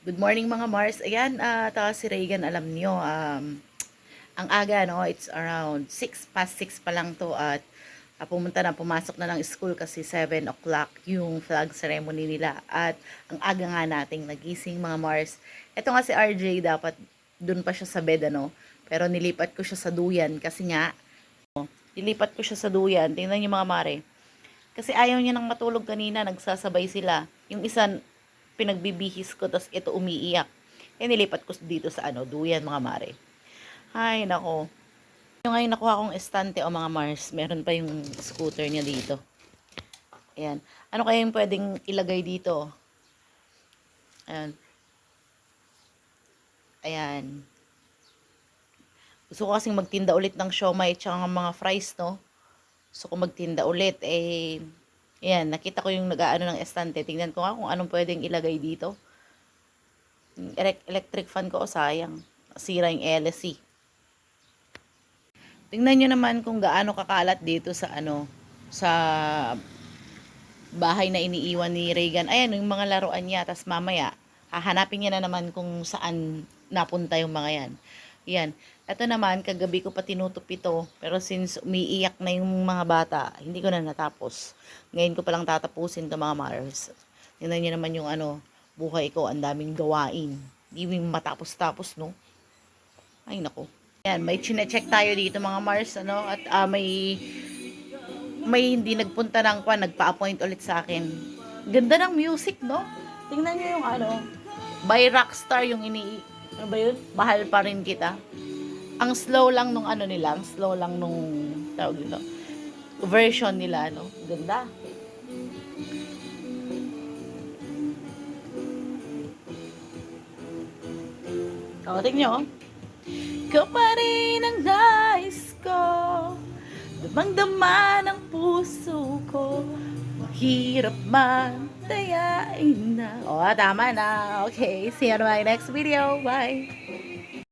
Good morning mga Mars. Ayan, si Reagan, alam nyo, ang aga, no? It's around 6 past 6 pa lang to at pumasok na ng school kasi 7 o'clock yung flag ceremony nila. At ang aga nga nating nagising mga Mars. Ito nga si RJ, dapat dun pa siya sa bed, ano? Pero nilipat ko siya sa duyan kasi nga, nilipat ko siya sa duyan. Tingnan niyo mga Mare. Kasi ayaw niya nang matulog kanina, nagsasabay sila. Yung isa, pinagbibihis ko, tapos ito umiiyak. Nilipat ko dito sa duyan mga mare. Ay, nako. Yung ngayon nakuha kong estante o mga Mars, meron pa yung scooter niya dito. Ayan. Ano kaya yung pwedeng ilagay dito? Ayan. Ayan. Gusto ko kasing magtinda ulit ng siomai at mga fries, no? Gusto ko magtinda ulit. Ayan, nakita ko yung nag-aano ng estante. Tingnan ko nga kung anong pwedeng ilagay dito. Electric fan ko, sayang. Sira yung LSC. Tingnan nyo naman kung gaano kakalat dito sa sa bahay na iniiwan ni Reagan. Ayan, yung mga laruan niya. Tas mamaya, hahanapin niya na naman kung saan napunta yung mga yan. Yan. Ito naman, kagabi ko pa tinutup ito. Pero since umiiyak na yung mga bata, hindi ko na natapos. Ngayon ko palang tatapusin to mga Mars. Tingnan nyo naman yung buhay ko. Ang daming gawain. Hindi matapos-tapos, no? Ay, nako. Yan, may chine-check tayo dito mga Mars, at may hindi nagpunta ng nagpa-appoint ulit sa akin. Ganda ng music, no? Tingnan niyo yung by Rockstar yung ano ba yun? Mahal pa rin kita. Ang slow lang nung nila, ang slow lang nung tawag dito, version nila, Ganda. O, tingnan nyo, ikaw pa rin ang nais ko, damang-dama ng puso ko, mahirap man, tayain na. O, tama na. Okay, see you on my next video. Bye!